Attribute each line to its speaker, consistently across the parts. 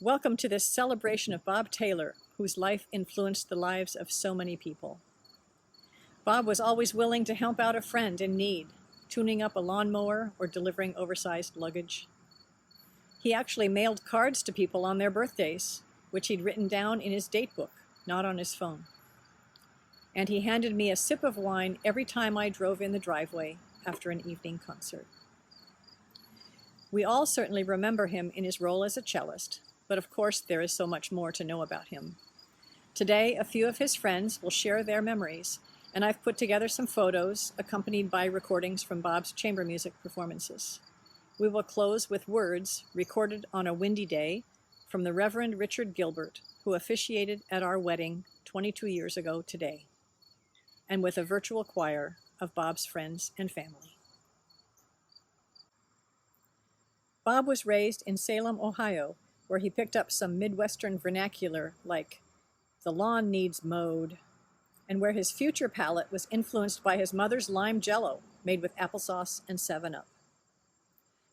Speaker 1: Welcome to this celebration of Bob Taylor, whose life influenced the lives of so many people. Bob was always willing to help out a friend in need, tuning up a lawnmower or delivering oversized luggage. He actually mailed cards to people on their birthdays, which he'd written down in his date book, not on his phone. And he handed me a sip of wine every time I drove in the driveway after an evening concert. We all certainly remember him in his role as a cellist, but of course there is so much more to know about him. Today, a few of his friends will share their memories, and I've put together some photos accompanied by recordings from Bob's chamber music performances. We will close with words recorded on a windy day from the Reverend Richard Gilbert, who officiated at our wedding 22 years ago today, and with a virtual choir of Bob's friends and family. Bob was raised in Salem, Ohio, where he picked up some Midwestern vernacular like "the lawn needs mowed," and where his future palate was influenced by his mother's lime jello made with applesauce and 7-Up.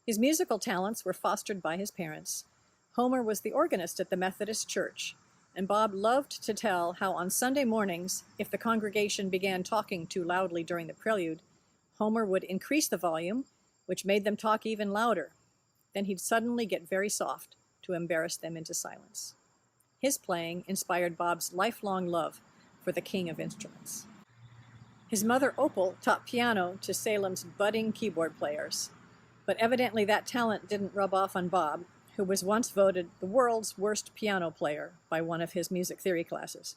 Speaker 1: His musical talents were fostered by his parents. Homer was the organist at the Methodist Church, and Bob loved to tell how on Sunday mornings, if the congregation began talking too loudly during the prelude, Homer would increase the volume, which made them talk even louder. Then he'd suddenly get very soft to embarrass them into silence. His playing inspired Bob's lifelong love for the king of instruments. His mother, Opal, taught piano to Salem's budding keyboard players, but evidently that talent didn't rub off on Bob, who was once voted the world's worst piano player by one of his music theory classes.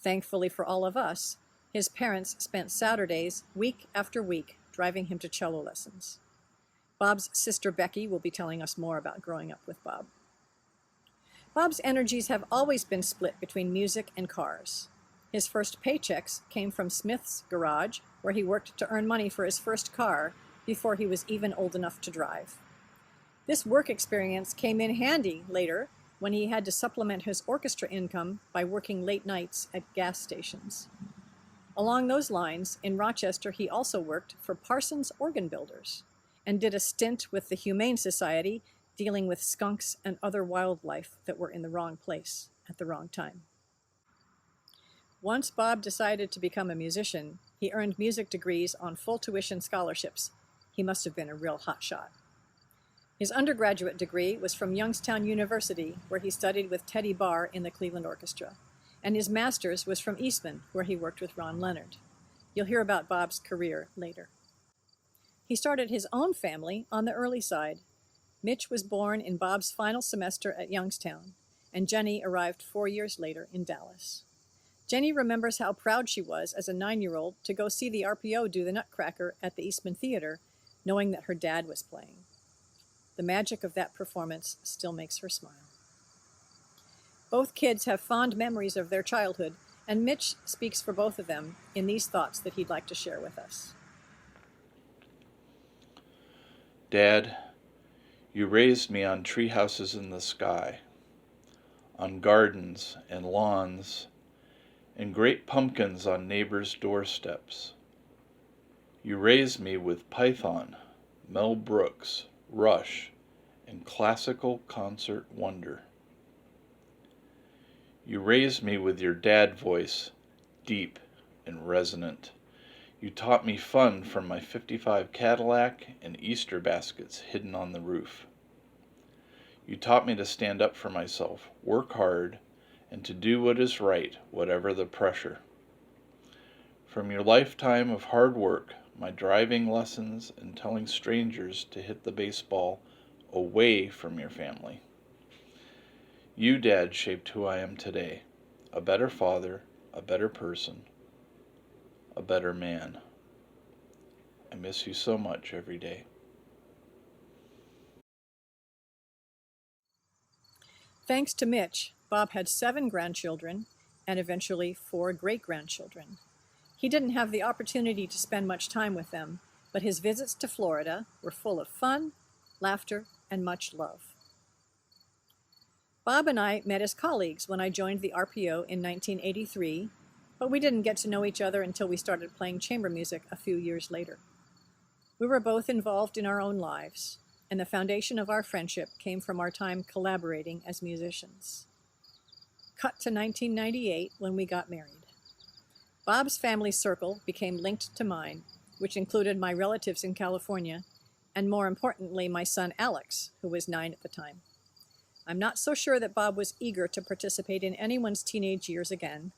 Speaker 1: Thankfully for all of us, his parents spent Saturdays, week after week, driving him to cello lessons. Bob's sister Becky will be telling us more about growing up with Bob. Bob's energies have always been split between music and cars. His first paychecks came from Smith's garage, where he worked to earn money for his first car before he was even old enough to drive. This work experience came in handy later when he had to supplement his orchestra income by working late nights at gas stations. Along those lines, in Rochester, he also worked for Parsons Organ Builders and did a stint with the Humane Society dealing with skunks and other wildlife that were in the wrong place at the wrong time. Once Bob decided to become a musician, he earned music degrees on full tuition scholarships. He must have been a real hotshot. His undergraduate degree was from Youngstown University, where he studied with Teddy Barr in the Cleveland Orchestra, and his master's was from Eastman, where he worked with Ron Leonard. You'll hear about Bob's career later. He started his own family on the early side. Mitch was born in Bob's final semester at Youngstown, and Jenny arrived 4 years later in Dallas. Jenny remembers how proud she was as a 9-year-old to go see the RPO do the Nutcracker at the Eastman Theater, knowing that her dad was playing. The magic of that performance still makes her smile. Both kids have fond memories of their childhood, and Mitch speaks for both of them in these thoughts that he'd like to share with us.
Speaker 2: Dad, you raised me on tree houses in the sky, on gardens and lawns, and great pumpkins on neighbors' doorsteps. You raised me with Python, Mel Brooks, Rush, and classical concert wonder. You raised me with your dad voice, deep and resonant. You taught me fun from my '55 Cadillac and Easter baskets hidden on the roof. You taught me to stand up for myself, work hard, and to do what is right, whatever the pressure. From your lifetime of hard work, my driving lessons, and telling strangers to hit the baseball away from your family. You, Dad, shaped who I am today. A better father, a better person, a better man. I miss you so much every day.
Speaker 1: Thanks to Mitch, Bob had 7 grandchildren and eventually 4 great-grandchildren. He didn't have the opportunity to spend much time with them, but his visits to Florida were full of fun, laughter, and much love. Bob and I met as colleagues when I joined the RPO in 1983, but we didn't get to know each other until we started playing chamber music a few years later. We were both involved in our own lives, and the foundation of our friendship came from our time collaborating as musicians. Cut to 1998 when we got married. Bob's family circle became linked to mine, which included my relatives in California, and more importantly, my son Alex, who was 9 at the time. I'm not so sure that Bob was eager to participate in anyone's teenage years again,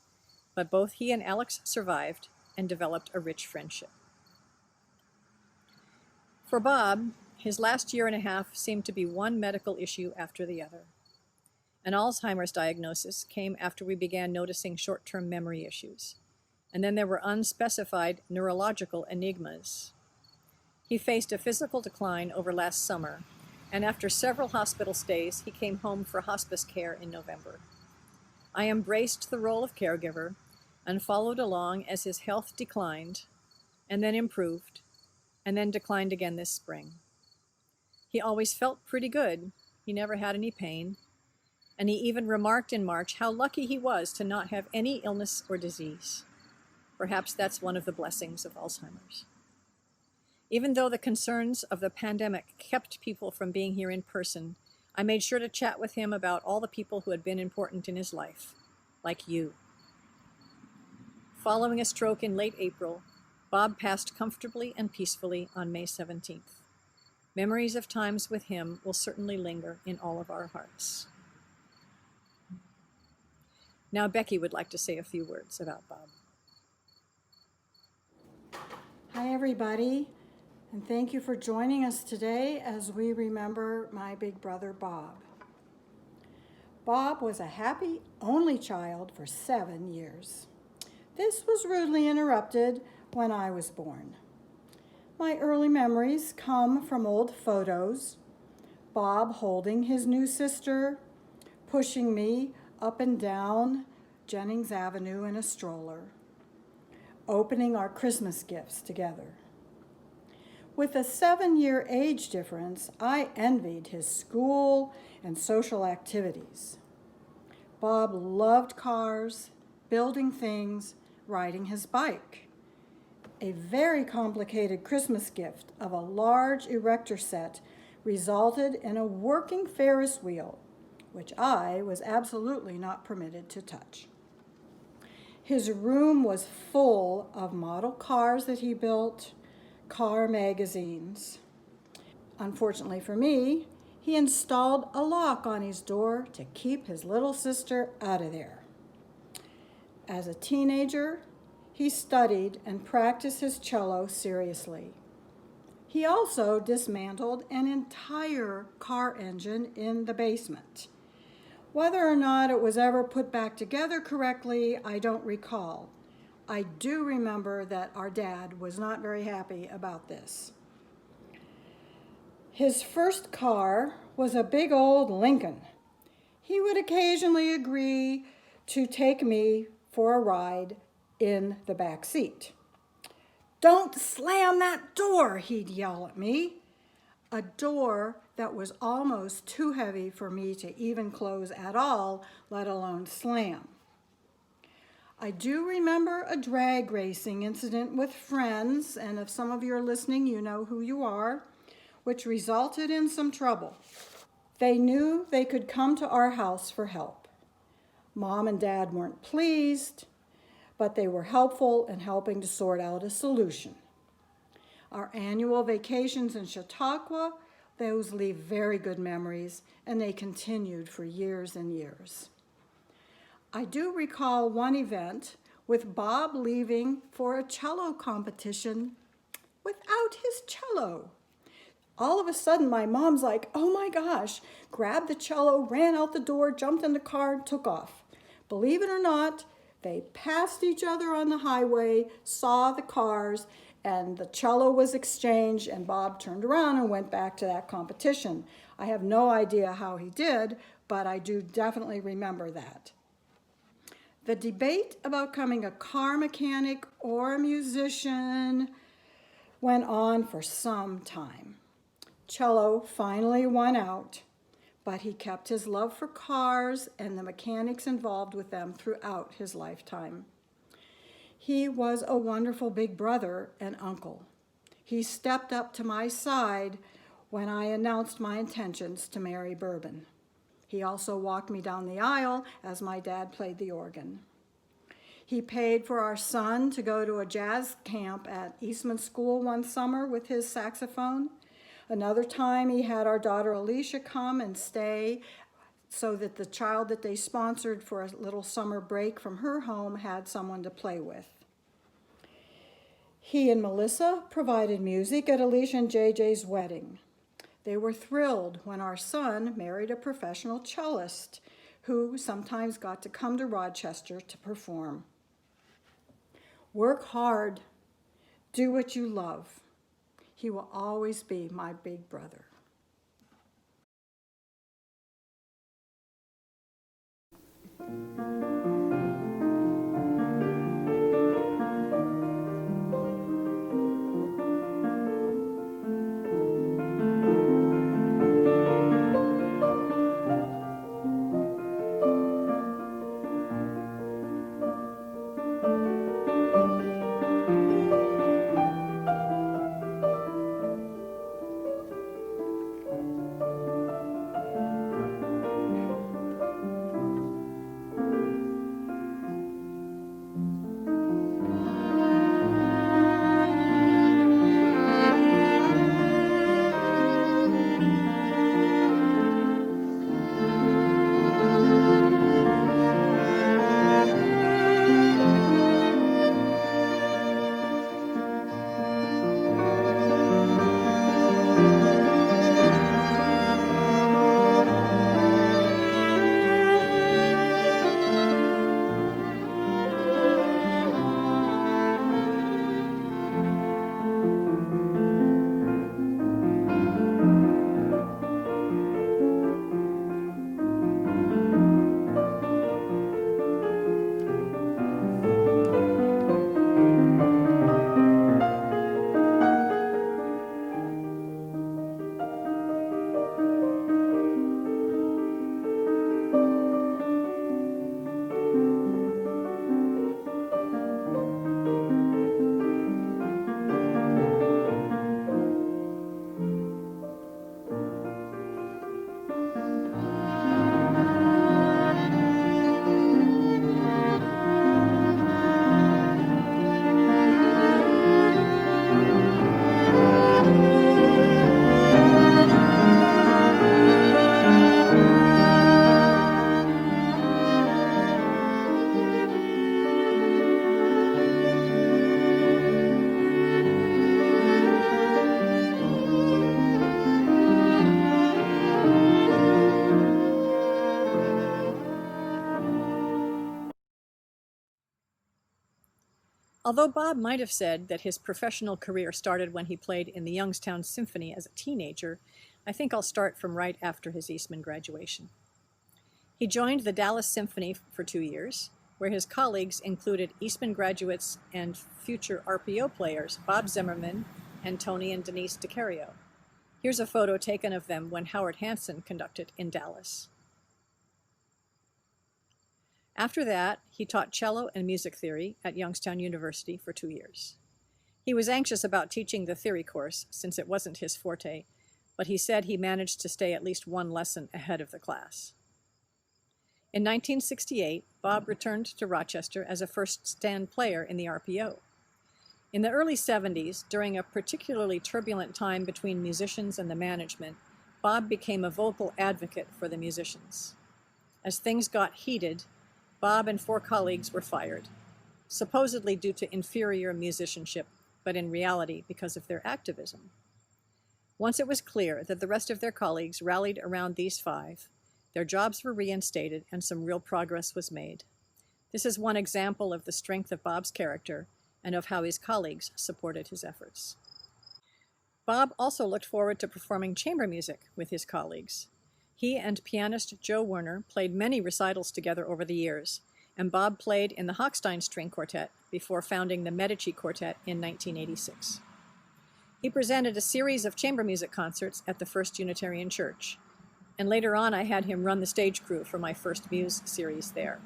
Speaker 1: but both he and Alex survived and developed a rich friendship. For Bob, his last year and a half seemed to be one medical issue after the other. An Alzheimer's diagnosis came after we began noticing short-term memory issues, and then there were unspecified neurological enigmas. He faced a physical decline over last summer, and after several hospital stays, he came home for hospice care in November. I embraced the role of caregiver and followed along as his health declined, and then improved, and then declined again this spring. He always felt pretty good. He never had any pain, and he even remarked in March how lucky he was to not have any illness or disease. Perhaps that's one of the blessings of Alzheimer's. Even though the concerns of the pandemic kept people from being here in person, I made sure to chat with him about all the people who had been important in his life, like you. Following a stroke in late April, Bob passed comfortably and peacefully on May 17th. Memories of times with him will certainly linger in all of our hearts. Now Becky would like to say a few words about Bob.
Speaker 3: Hi, everybody, and thank you for joining us today as we remember my big brother, Bob. Bob was a happy only child for 7 years. This was rudely interrupted when I was born. My early memories come from old photos, Bob holding his new sister, pushing me up and down Jennings Avenue in a stroller, opening our Christmas gifts together. With a 7-year age difference, I envied his school and social activities. Bob loved cars, building things, riding his bike. A very complicated Christmas gift of a large erector set resulted in a working Ferris wheel, which I was absolutely not permitted to touch. His room was full of model cars that he built, car magazines. Unfortunately for me, he installed a lock on his door to keep his little sister out of there. As a teenager, he studied and practiced his cello seriously. He also dismantled an entire car engine in the basement. Whether or not it was ever put back together correctly, I don't recall. I do remember that our dad was not very happy about this. His first car was a big old Lincoln. He would occasionally agree to take me for a ride in the back seat. "Don't slam that door," he'd yell at me. A door that was almost too heavy for me to even close at all, let alone slam. I do remember a drag racing incident with friends, and if some of you are listening, you know who you are, which resulted in some trouble. They knew they could come to our house for help. Mom and Dad weren't pleased, but they were helpful in helping to sort out a solution. Our annual vacations in Chautauqua, those leave very good memories, and they continued for years and years. I do recall one event with Bob leaving for a cello competition without his cello. All of a sudden, my mom's like, "Oh my gosh," grabbed the cello, ran out the door, jumped in the car, and took off. Believe it or not, They passed each other on the highway, saw the cars, and the cello was exchanged, and Bob turned around and went back to that competition. I have no idea how he did, but I do definitely remember that. The debate about becoming a car mechanic or a musician went on for some time. Cello finally won out, but he kept his love for cars and the mechanics involved with them throughout his lifetime. He was a wonderful big brother and uncle. He stepped up to my side when I announced my intentions to marry Bourbon. He also walked me down the aisle as my dad played the organ. He paid for our son to go to a jazz camp at Eastman School one summer with his saxophone. Another time he had our daughter Alicia come and stay so that the child that they sponsored for a little summer break from her home had someone to play with. He and Melissa provided music at Alicia and JJ's wedding. They were thrilled when our son married a professional cellist who sometimes got to come to Rochester to perform. Work hard, do what you love. He will always be my big brother.
Speaker 1: Although Bob might have said that his professional career started when he played in the Youngstown Symphony as a teenager, I think I'll start from right after his Eastman graduation. He joined the Dallas Symphony for 2 years, where his colleagues included Eastman graduates and future RPO players Bob Zimmerman and Tony and Denise DiCario. Here's a photo taken of them when Howard Hanson conducted in Dallas. After that, he taught cello and music theory at Youngstown University for 2 years. He was anxious about teaching the theory course since it wasn't his forte, but he said he managed to stay at least one lesson ahead of the class. In 1968, Bob returned to Rochester as a first-stand player in the RPO. In the early 70s, during a particularly turbulent time between musicians and the management, Bob became a vocal advocate for the musicians. As things got heated, Bob and 4 colleagues were fired, supposedly due to inferior musicianship, but in reality because of their activism. Once it was clear that the rest of their colleagues rallied around these 5, their jobs were reinstated and some real progress was made. This is one example of the strength of Bob's character and of how his colleagues supported his efforts. Bob also looked forward to performing chamber music with his colleagues. He and pianist Joe Werner played many recitals together over the years, and Bob played in the Hochstein String Quartet before founding the Medici Quartet in 1986. He presented a series of chamber music concerts at the First Unitarian Church, and later on I had him run the stage crew for my first Muse series there.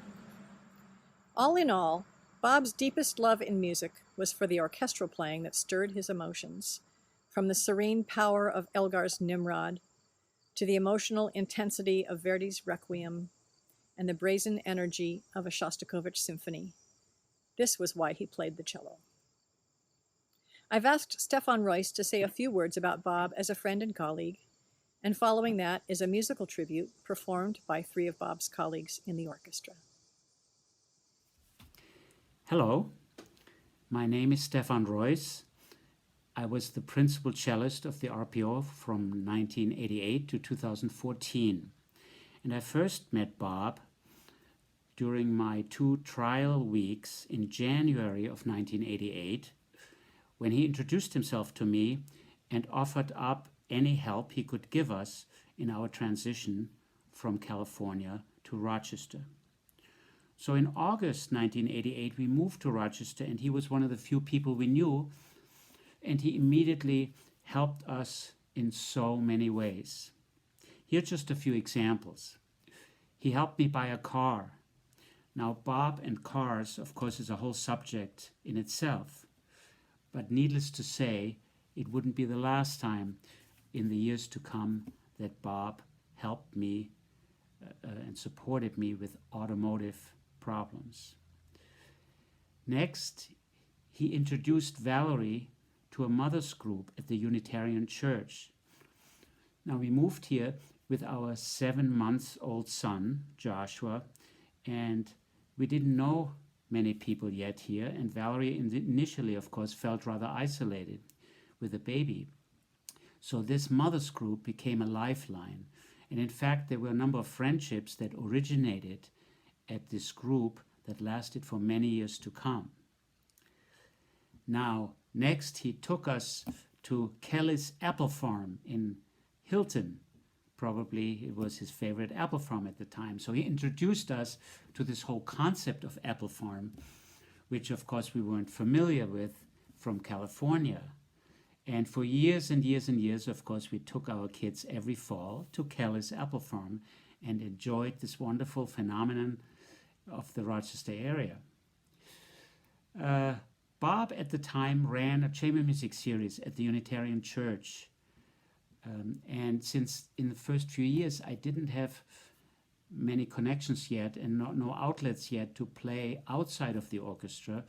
Speaker 1: All in all, Bob's deepest love in music was for the orchestral playing that stirred his emotions, from the serene power of Elgar's Nimrod to the emotional intensity of Verdi's Requiem and the brazen energy of a Shostakovich symphony. This was why he played the cello. I've asked Stefan Royce to say a few words about Bob as a friend and colleague, and following that is a musical tribute performed by 3 of Bob's colleagues in the orchestra.
Speaker 4: Hello, my name is Stefan Royce. I was the principal cellist of the RPO from 1988 to 2014. And I first met Bob during my 2 trial weeks in January of 1988, when he introduced himself to me and offered up any help he could give us in our transition from California to Rochester. So in August 1988, we moved to Rochester, and he was one of the few people we knew, and he immediately helped us in so many ways. Here are just a few examples. He helped me buy a car. Now, Bob and cars, of course, is a whole subject in itself. But needless to say, it wouldn't be the last time in the years to come that Bob helped me and supported me with automotive problems. Next, he introduced Valerie to a mother's group at the Unitarian Church. Now, we moved here with our 7-month-old son, Joshua, and we didn't know many people yet here, and Valerie initially, of course, felt rather isolated with a baby. So this mother's group became a lifeline, and in fact, there were a number of friendships that originated at this group that lasted for many years to come. Now, next, he took us to Kelly's Apple Farm in Hilton. Probably it was his favorite apple farm at the time. So he introduced us to this whole concept of apple farm, which of course we weren't familiar with from California. And for years and years and years, of course, we took our kids every fall to Kelly's Apple Farm and enjoyed this wonderful phenomenon of the Rochester area. Bob at the time ran a chamber music series at the Unitarian Church. And since in the first few years I didn't have many connections yet and no outlets yet to play outside of the orchestra,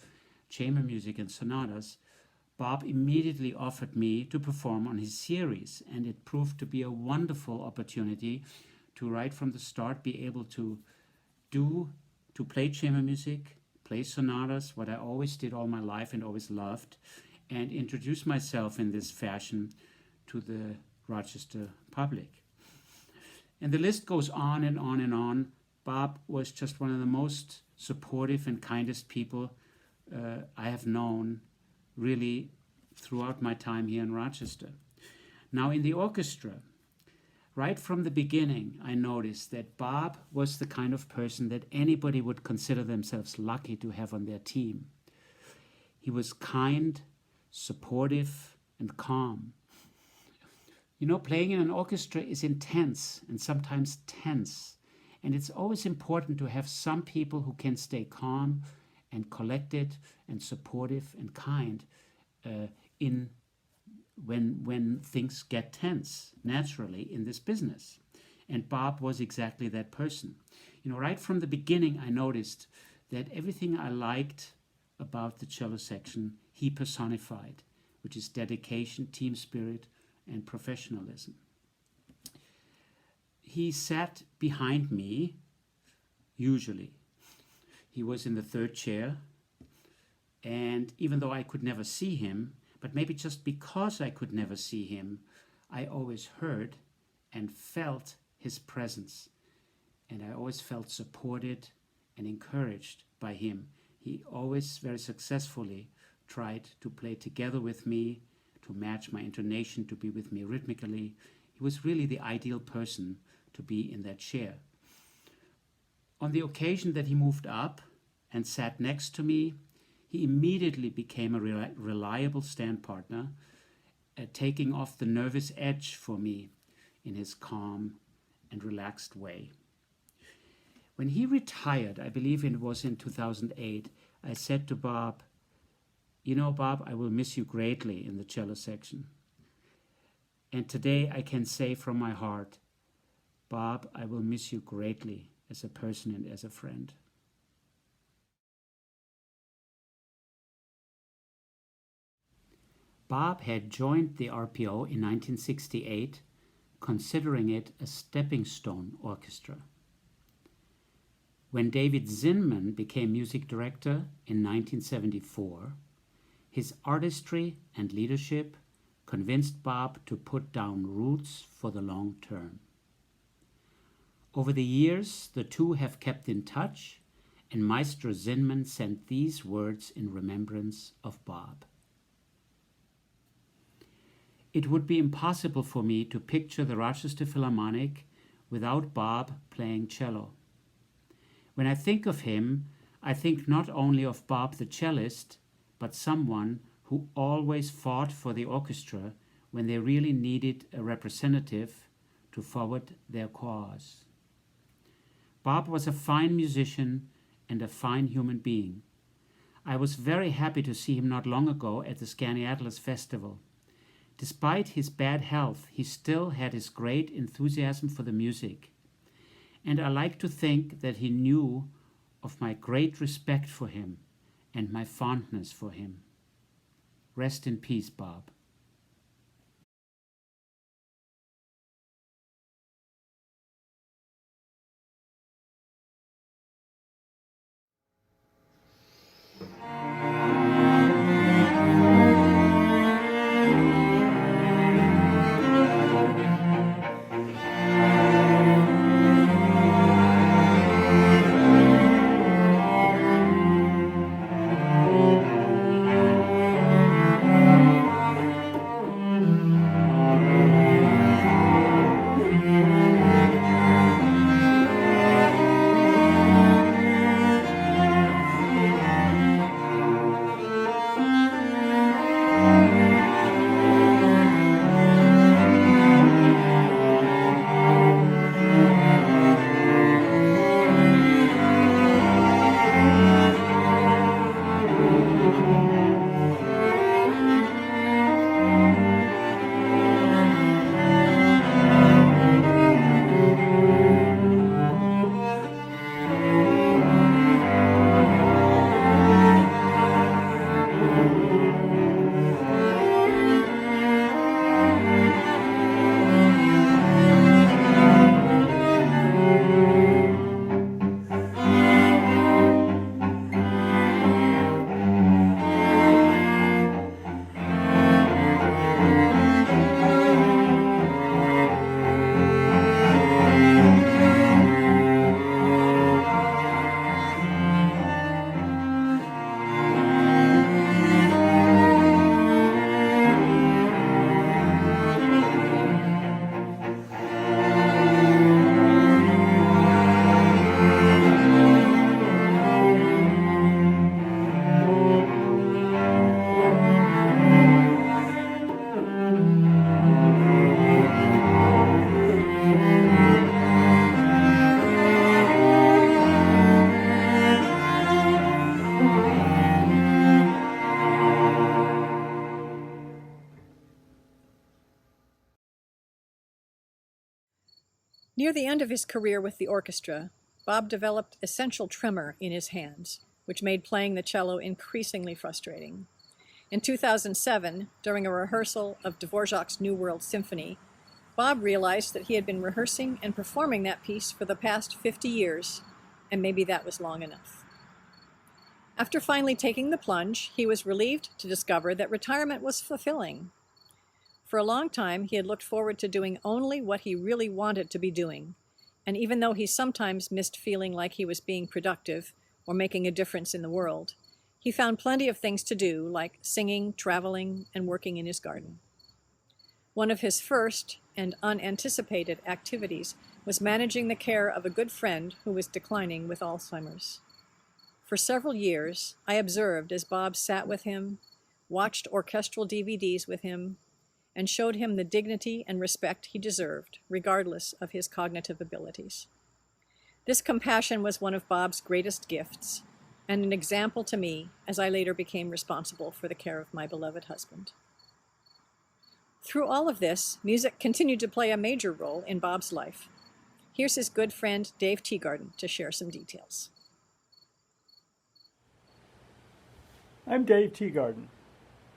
Speaker 4: chamber music and sonatas, Bob immediately offered me to perform on his series, and it proved to be a wonderful opportunity to right from the start be able to play chamber music, play sonatas, what I always did all my life and always loved, and introduce myself in this fashion to the Rochester public. And the list goes on and on and on. Bob was just one of the most supportive and kindest people I have known really throughout my time here in Rochester. Now in the orchestra, right from the beginning, I noticed that Bob was the kind of person that anybody would consider themselves lucky to have on their team. He was kind, supportive, and calm. You know, playing in an orchestra is intense and sometimes tense, and it's always important to have some people who can stay calm and collected and supportive and kind when things get tense naturally in this business. And Bob was exactly that person. You know, right from the beginning, I noticed that everything I liked about the cello section, he personified, which is dedication, team spirit, and professionalism. He sat behind me, usually. He was in the third chair, and even though I could never see him, but maybe just because I could never see him, I always heard and felt his presence, and I always felt supported and encouraged by him. He always very successfully tried to play together with me, to match my intonation, to be with me rhythmically. He was really the ideal person to be in that chair. On the occasion that he moved up and sat next to me, he immediately became a reliable stand partner, taking off the nervous edge for me in his calm and relaxed way. When he retired, I believe it was in 2008, I said to Bob, "You know, Bob, I will miss you greatly in the cello section." And today I can say from my heart, Bob, I will miss you greatly as a person and as a friend. Bob had joined the RPO in 1968, considering it a stepping stone orchestra. When David Zinman became music director in 1974, his artistry and leadership convinced Bob to put down roots for the long term. Over the years, the two have kept in touch, and Maestro Zinman sent these words in remembrance of Bob. It would be impossible for me to picture the Rochester Philharmonic without Bob playing cello. When I think of him, I think not only of Bob the cellist, but someone who always fought for the orchestra when they really needed a representative to forward their cause. Bob was a fine musician and a fine human being. I was very happy to see him not long ago at the Scani Atlas Festival. Despite his bad health, he still had his great enthusiasm for the music. And I like to think that he knew of my great respect for him and my fondness for him. Rest in peace, Bob.
Speaker 1: Near the end of his career with the orchestra, Bob developed essential tremor in his hands, which made playing the cello increasingly frustrating. In 2007, during a rehearsal of Dvorak's New World Symphony, Bob realized that he had been rehearsing and performing that piece for the past 50 years, and maybe that was long enough. After finally taking the plunge, he was relieved to discover that retirement was fulfilling. For a long time, he had looked forward to doing only what he really wanted to be doing, and even though he sometimes missed feeling like he was being productive or making a difference in the world, he found plenty of things to do, like singing, traveling, and working in his garden. One of his first and unanticipated activities was managing the care of a good friend who was declining with Alzheimer's. For several years, I observed as Bob sat with him, watched orchestral DVDs with him, and showed him the dignity and respect he deserved, regardless of his cognitive abilities. This compassion was one of Bob's greatest gifts, and an example to me as I later became responsible for the care of my beloved husband. Through all of this, music continued to play a major role in Bob's life. Here's his good friend Dave Teegarden to share some details.
Speaker 5: I'm Dave Teegarden.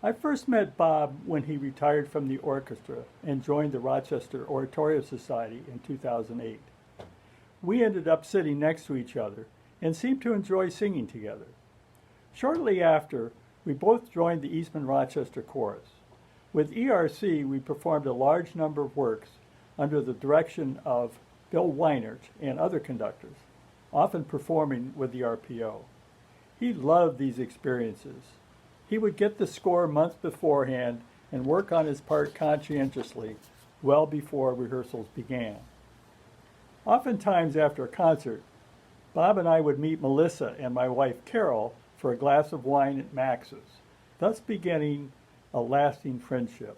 Speaker 5: I first met Bob when he retired from the orchestra and joined the Rochester Oratorio Society in 2008. We ended up sitting next to each other and seemed to enjoy singing together. Shortly after, we both joined the Eastman Rochester Chorus. With ERC, we performed a large number of works under the direction of Bill Weinert and other conductors, often performing with the RPO. He loved these experiences. He would get the score months beforehand and work on his part conscientiously well before rehearsals began. Oftentimes after a concert, Bob and I would meet Melissa and my wife Carol for a glass of wine at Max's, thus beginning a lasting friendship.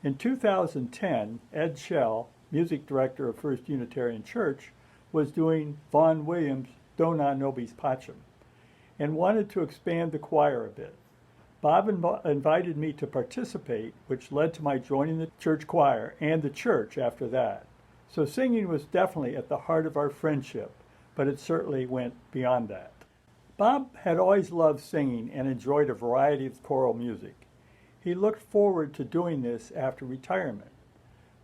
Speaker 5: In 2010, Ed Schell, music director of First Unitarian Church, was doing Vaughan Williams' Dona Noune-Wiedemann and wanted to expand the choir a bit. Bob invited me to participate, which led to my joining the church choir and the church after that. So singing was definitely at the heart of our friendship, but it certainly went beyond that. Bob had always loved singing and enjoyed a variety of choral music. He looked forward to doing this after retirement.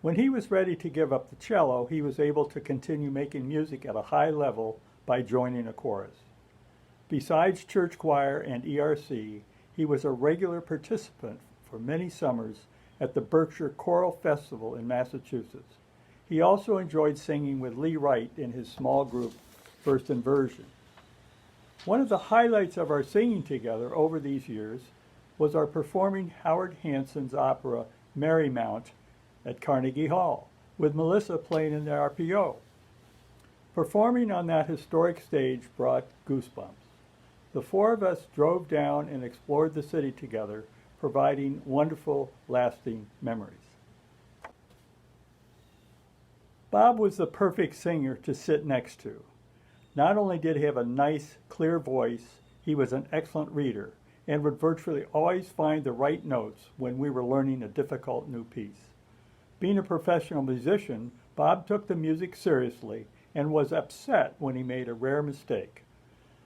Speaker 5: When he was ready to give up the cello, he was able to continue making music at a high level by joining a chorus. Besides church choir and ERC, he was a regular participant for many summers at the Berkshire Choral Festival in Massachusetts. He also enjoyed singing with Lee Wright in his small group, First Inversion. One of the highlights of our singing together over these years was our performing Howard Hanson's opera Marymount at Carnegie Hall, with Melissa playing in the RPO. Performing on that historic stage brought goosebumps. The four of us drove down and explored the city together, providing wonderful, lasting memories. Bob was the perfect singer to sit next to. Not only did he have a nice, clear voice, he was an excellent reader and would virtually always find the right notes when we were learning a difficult new piece. Being a professional musician, Bob took the music seriously and was upset when he made a rare mistake.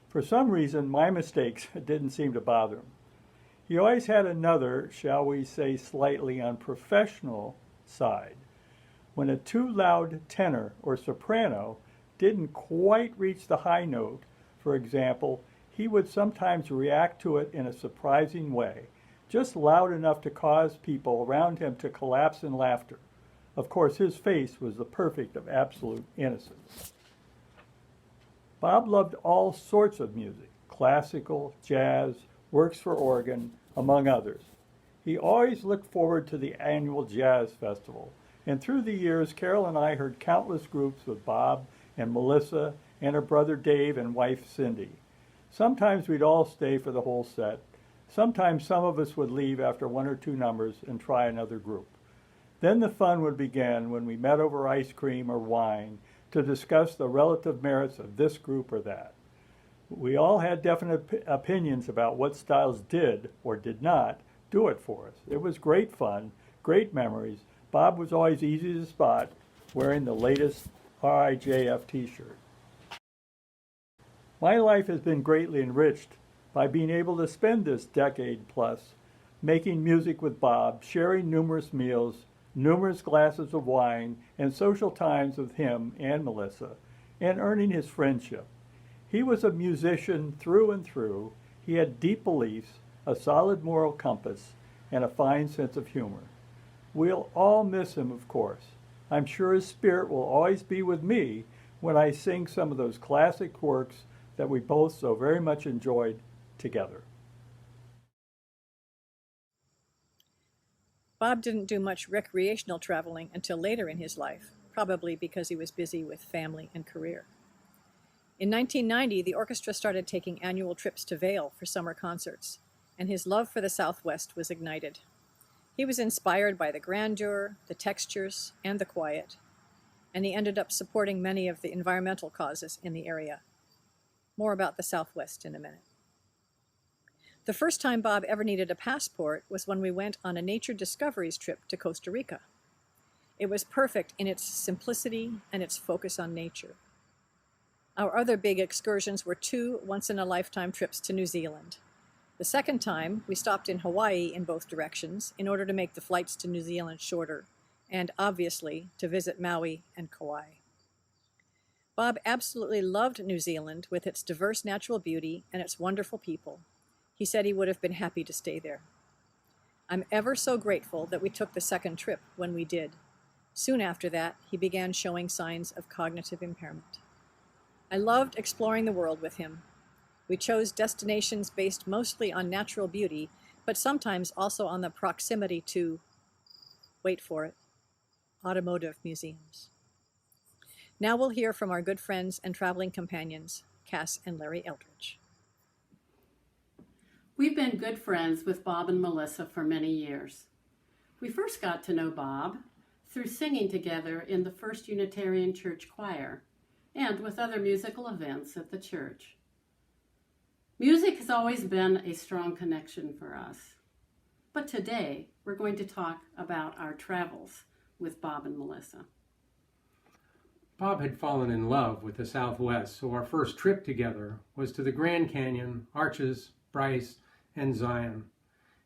Speaker 5: For some reason, my mistakes didn't seem to bother him. He always had another, shall we say, slightly unprofessional side. When a too loud tenor or soprano didn't quite reach the high note, for example, he would sometimes react to it in a surprising way, just loud enough to cause people around him to collapse in laughter. Of course, his face was the perfect of absolute innocence. Bob loved all sorts of music, classical, jazz, works for organ, among others. He always looked forward to the annual jazz festival, and through the years, Carol and I heard countless groups with Bob and Melissa and her brother Dave and wife Cindy. Sometimes we'd all stay for the whole set. Sometimes some of us would leave after one or two numbers and try another group. Then the fun would begin when we met over ice cream or wine to discuss the relative merits of this group or that. We all had definite opinions about what styles did or did not do it for us. It was great fun, great memories. Bob was always easy to spot, wearing the latest RIJF t-shirt. My life has been greatly enriched by being able to spend this decade plus making music with Bob, sharing numerous meals, numerous glasses of wine, and social times with him and Melissa, and earning his friendship. He was a musician through and through. He had deep beliefs, a solid moral compass, and a fine sense of humor. We'll all miss him, of course. I'm sure his spirit will always be with me when I sing some of those classic works that we both so very much enjoyed together.
Speaker 1: Bob didn't do much recreational traveling until later in his life, probably because he was busy with family and career. In 1990, the orchestra started taking annual trips to Vail for summer concerts, and his love for the Southwest was ignited. He was inspired by the grandeur, the textures, and the quiet, and he ended up supporting many of the environmental causes in the area. More about the Southwest in a minute. The first time Bob ever needed a passport was when we went on a nature discoveries trip to Costa Rica. It was perfect in its simplicity and its focus on nature. Our other big excursions were 2 once-in-a-lifetime trips to New Zealand. The second time, we stopped in Hawaii in both directions in order to make the flights to New Zealand shorter, and obviously to visit Maui and Kauai. Bob absolutely loved New Zealand with its diverse natural beauty and its wonderful people. He said he would have been happy to stay there. I'm ever so grateful that we took the second trip when we did. Soon after that, he began showing signs of cognitive impairment. I loved exploring the world with him. We chose destinations based mostly on natural beauty, but sometimes also on the proximity to, wait for it, automotive museums. Now we'll hear from our good friends and traveling companions, Cass and Larry Eldridge.
Speaker 6: We've been good friends with Bob and Melissa for many years. We first got to know Bob through singing together in the First Unitarian Church Choir and with other musical events at the church. Music has always been a strong connection for us. But today, we're going to talk about our travels with Bob and Melissa.
Speaker 7: Bob had fallen in love with the Southwest, so our first trip together was to the Grand Canyon, Arches, Bryce, and Zion.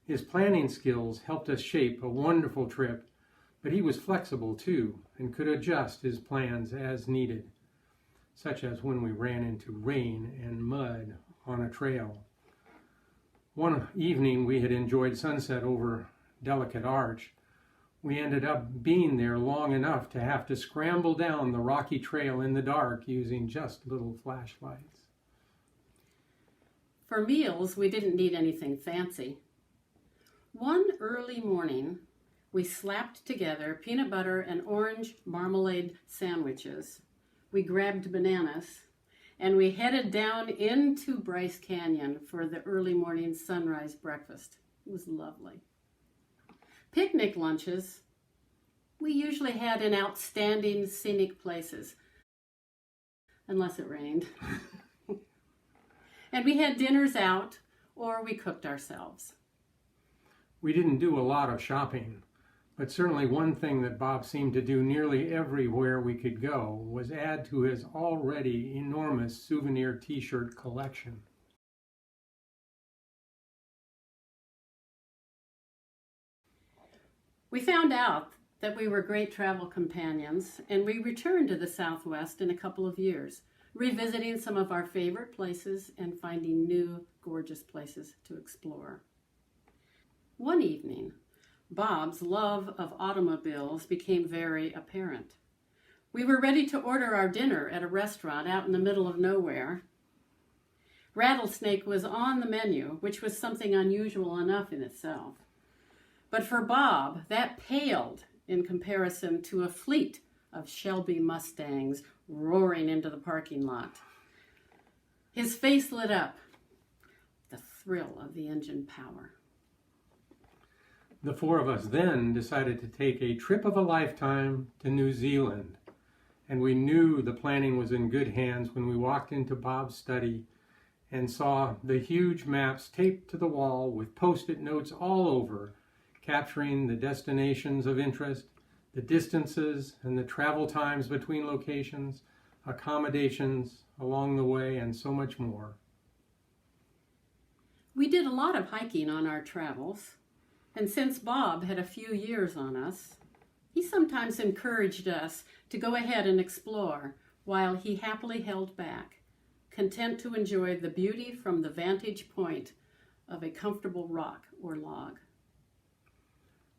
Speaker 7: His planning skills helped us shape a wonderful trip, but he was flexible too and could adjust his plans as needed, such as when we ran into rain and mud on a trail. One evening we had enjoyed sunset over Delicate Arch. We ended up being there long enough to have to scramble down the rocky trail in the dark using just little flashlights.
Speaker 6: For meals, we didn't need anything fancy. One early morning, we slapped together peanut butter and orange marmalade sandwiches. We grabbed bananas, and we headed down into Bryce Canyon for the early morning sunrise breakfast. It was lovely. Picnic lunches, we usually had in outstanding scenic places, unless it rained. And we had dinners out, or we cooked ourselves.
Speaker 7: We didn't do a lot of shopping, but certainly one thing that Bob seemed to do nearly everywhere we could go was add to his already enormous souvenir t-shirt collection.
Speaker 6: We found out that we were great travel companions, and we returned to the Southwest in a couple of years, revisiting some of our favorite places and finding new, gorgeous places to explore. One evening, Bob's love of automobiles became very apparent. We were ready to order our dinner at a restaurant out in the middle of nowhere. Rattlesnake was on the menu, which was something unusual enough in itself. But for Bob, that paled in comparison to a fleet of Shelby Mustangs roaring into the parking lot. His face lit up, the thrill of the engine power.
Speaker 7: The four of us then decided to take a trip of a lifetime to New Zealand, and we knew the planning was in good hands when we walked into Bob's study and saw the huge maps taped to the wall with post-it notes all over, capturing the destinations of interest, the distances and the travel times between locations, accommodations along the way, and so much more.
Speaker 6: We did a lot of hiking on our travels, and since Bob had a few years on us, he sometimes encouraged us to go ahead and explore while he happily held back, content to enjoy the beauty from the vantage point of a comfortable rock or log.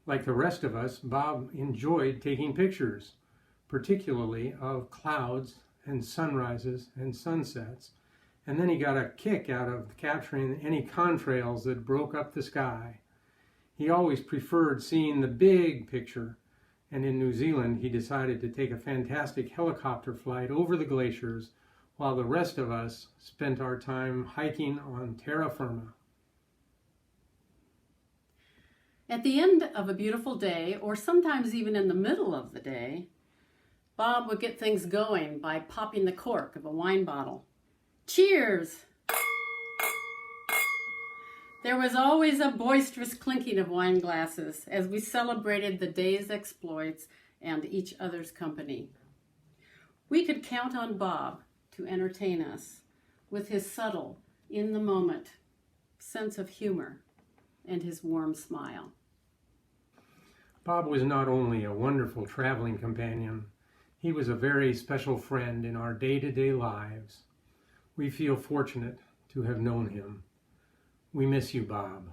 Speaker 7: Like the rest of us, Bob enjoyed taking pictures, particularly of clouds and sunrises and sunsets, and then he got a kick out of capturing any contrails that broke up the sky. He always preferred seeing the big picture, and in New Zealand he decided to take a fantastic helicopter flight over the glaciers while the rest of us spent our time hiking on terra firma.
Speaker 6: At the end of a beautiful day, or sometimes even in the middle of the day, Bob would get things going by popping the cork of a wine bottle. Cheers! There was always a boisterous clinking of wine glasses as we celebrated the day's exploits and each other's company. We could count on Bob to entertain us with his subtle, in-the-moment sense of humor and his warm smile.
Speaker 7: Bob was not only a wonderful traveling companion, he was a very special friend in our day-to-day lives. We feel fortunate to have known him. We miss you, Bob.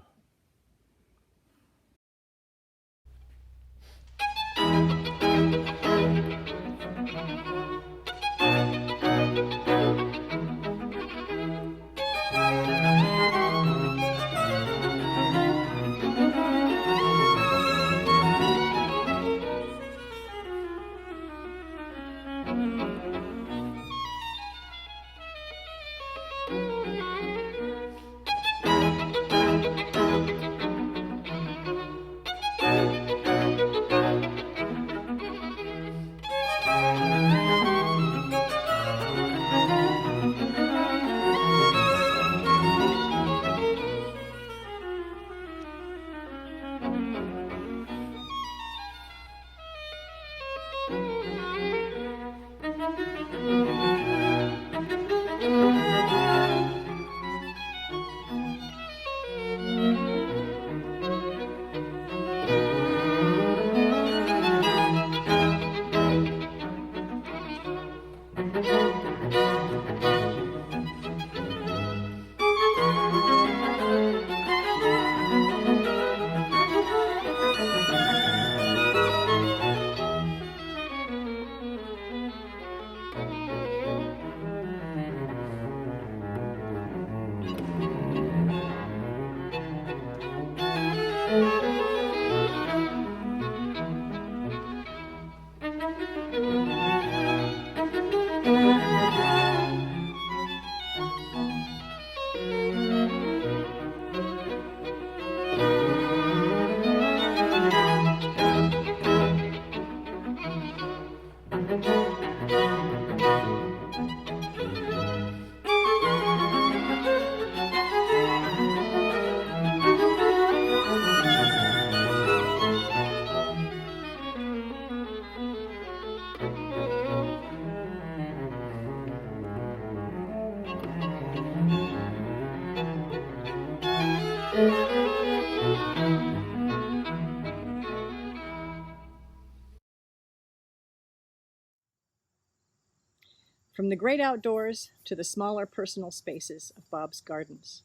Speaker 1: From the great outdoors to the smaller personal spaces of Bob's gardens.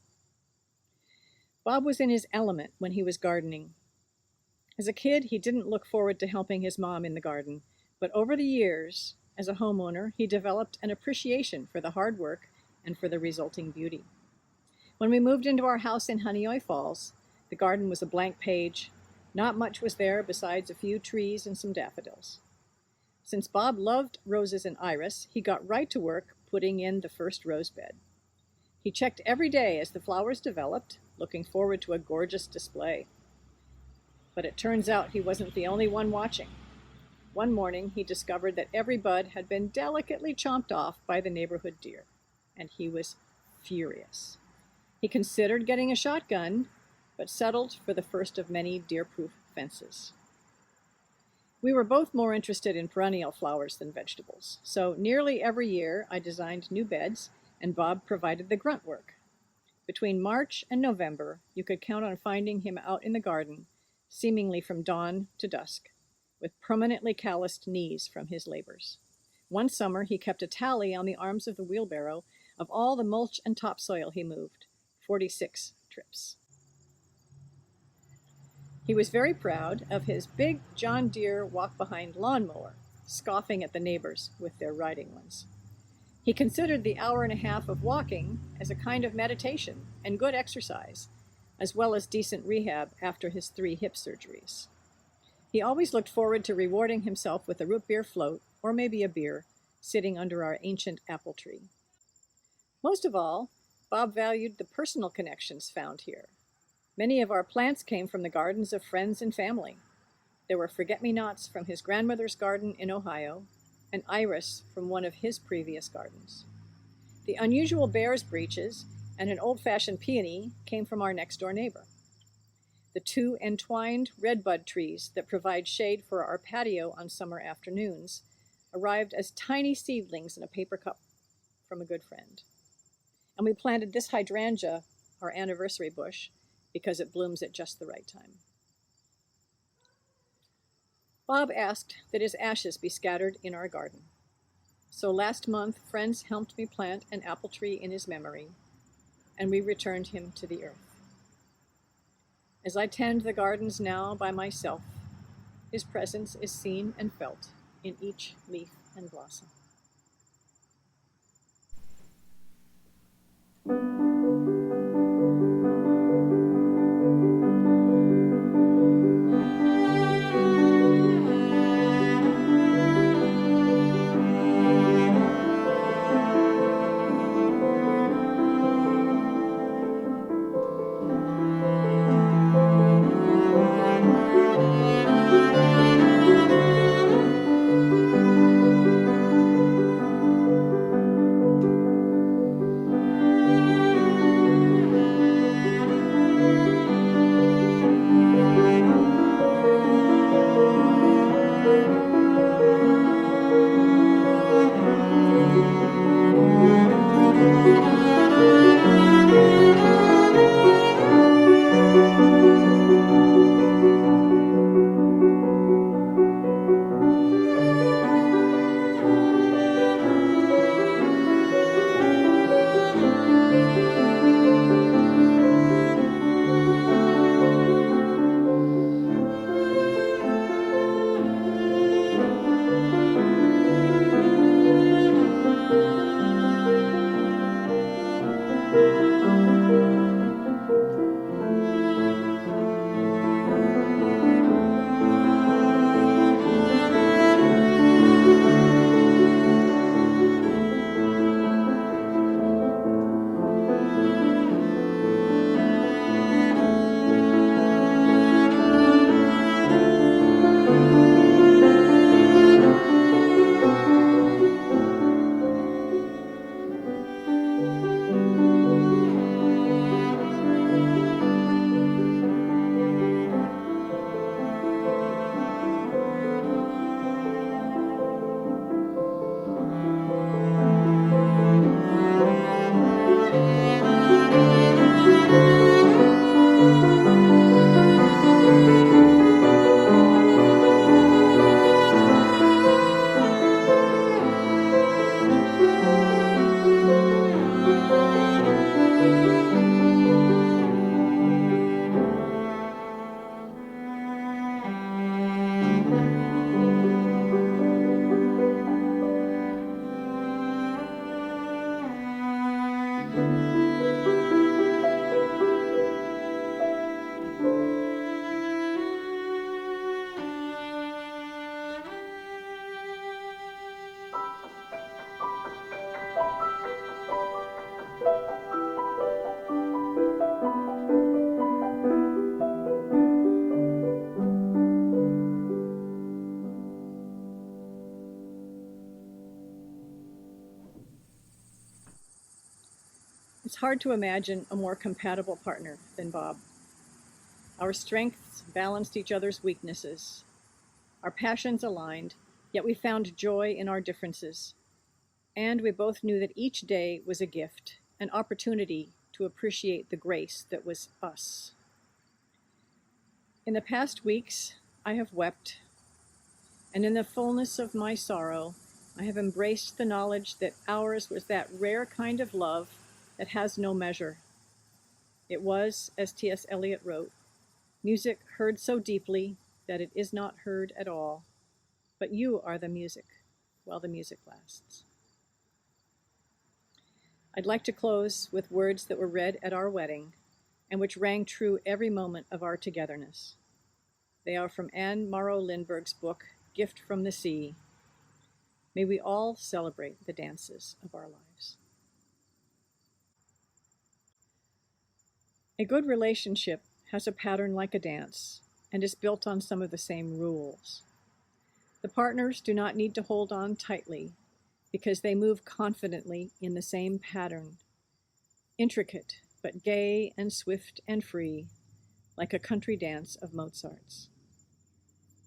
Speaker 1: Bob was in his element when he was gardening. As a kid, he didn't look forward to helping his mom in the garden, but over the years, as a homeowner, he developed an appreciation for the hard work and for the resulting beauty. When we moved into our house in Honeoye Falls, the garden was a blank page. Not much was there besides a few trees and some daffodils. Since Bob loved roses and iris, he got right to work putting in the first rose bed. He checked every day as the flowers developed, looking forward to a gorgeous display. But it turns out he wasn't the only one watching. One morning, he discovered that every bud had been delicately chomped off by the neighborhood deer, and he was furious. He considered getting a shotgun, but settled for the first of many deer-proof fences. We were both more interested in perennial flowers than vegetables, so nearly every year I designed new beds, and Bob provided the grunt work. Between March and November, you could count on finding him out in the garden, seemingly from dawn to dusk, with permanently calloused knees from his labors. One summer, he kept a tally on the arms of the wheelbarrow of all the mulch and topsoil he moved, 46 trips. He was very proud of his big John Deere walk-behind lawnmower, scoffing at the neighbors with their riding ones. He considered the hour and a half of walking as a kind of meditation and good exercise, as well as decent rehab after his 3 hip surgeries. He always looked forward to rewarding himself with a root beer float, or maybe a beer, sitting under our ancient apple tree. Most of all, Bob valued the personal connections found here. Many of our plants came from the gardens of friends and family. There were forget-me-nots from his grandmother's garden in Ohio, an iris from one of his previous gardens. The unusual bear's breeches and an old-fashioned peony came from our next-door neighbor. The 2 entwined redbud trees that provide shade for our patio on summer afternoons arrived as tiny seedlings in a paper cup from a good friend. And we planted this hydrangea, our anniversary bush, because it blooms at just the right time. Bob asked that his ashes be scattered in our garden. So last month, friends helped me plant an apple tree in his memory, and we returned him to the earth. As I tend the gardens now by myself, his presence is seen and felt in each leaf and blossom. It's hard to imagine a more compatible partner than Bob. Our strengths balanced each other's weaknesses. Our passions aligned, yet we found joy in our differences. And we both knew that each day was a gift, an opportunity to appreciate the grace that was us. In the past weeks, I have wept, and in the fullness of my sorrow, I have embraced the knowledge that ours was that rare kind of love that has no measure. It was, as T.S. Eliot wrote, music heard so deeply that it is not heard at all, but you are the music while the music lasts. I'd like to close with words that were read at our wedding and which rang true every moment of our togetherness. They are from Anne Morrow Lindbergh's book, Gift from the Sea. May we all celebrate the dances of our lives. A good relationship has a pattern like a dance and is built on some of the same rules. The partners do not need to hold on tightly because they move confidently in the same pattern, intricate but gay and swift and free, like a country dance of Mozart's.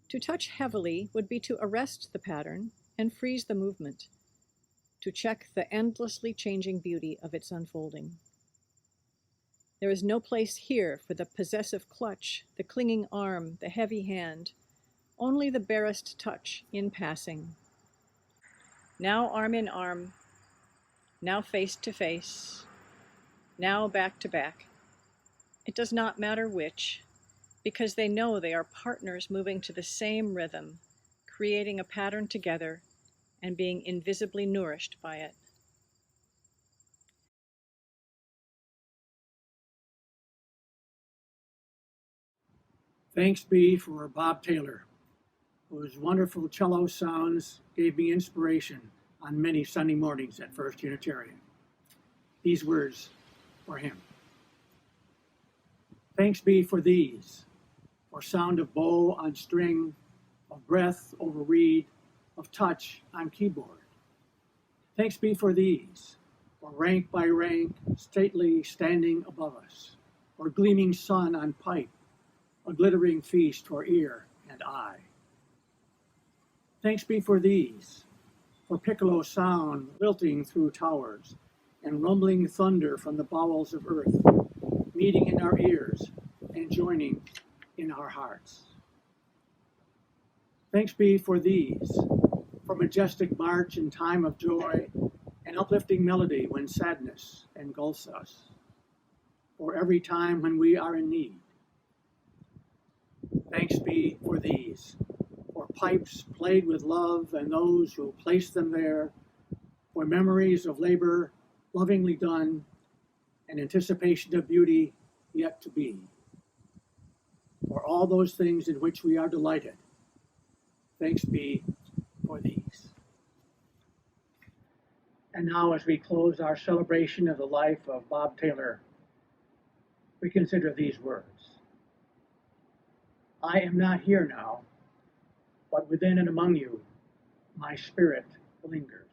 Speaker 1: To touch heavily would be to arrest the pattern and freeze the movement, to check the endlessly changing beauty of its unfolding. There is no place here for the possessive clutch, the clinging arm, the heavy hand, only the barest touch in passing. Now arm in arm, now face to face, now back to back. It does not matter which, because they know they are partners moving to the same rhythm, creating a pattern together and being invisibly nourished by it.
Speaker 8: Thanks be for Bob Taylor, whose wonderful cello sounds gave me inspiration on many Sunday mornings at First Unitarian. These words for him. Thanks be for these, for sound of bow on string, of breath over reed, of touch on keyboard. Thanks be for these, for rank by rank, stately standing above us, for gleaming sun on pipe, a glittering feast for ear and eye. Thanks be for these, for piccolo sound lilting through towers, and rumbling thunder from the bowels of earth, meeting in our ears and joining in our hearts. Thanks be for these, for majestic march in time of joy, and uplifting melody when sadness engulfs us, for every time when we are in need. Thanks be for these, for pipes played with love and those who placed them there, for memories of labor lovingly done and anticipation of beauty yet to be, for all those things in which we are delighted. Thanks be for these. And now, as we close our celebration of the life of Bob Taylor, we consider these words. I am not here now, but within and among you, my spirit lingers.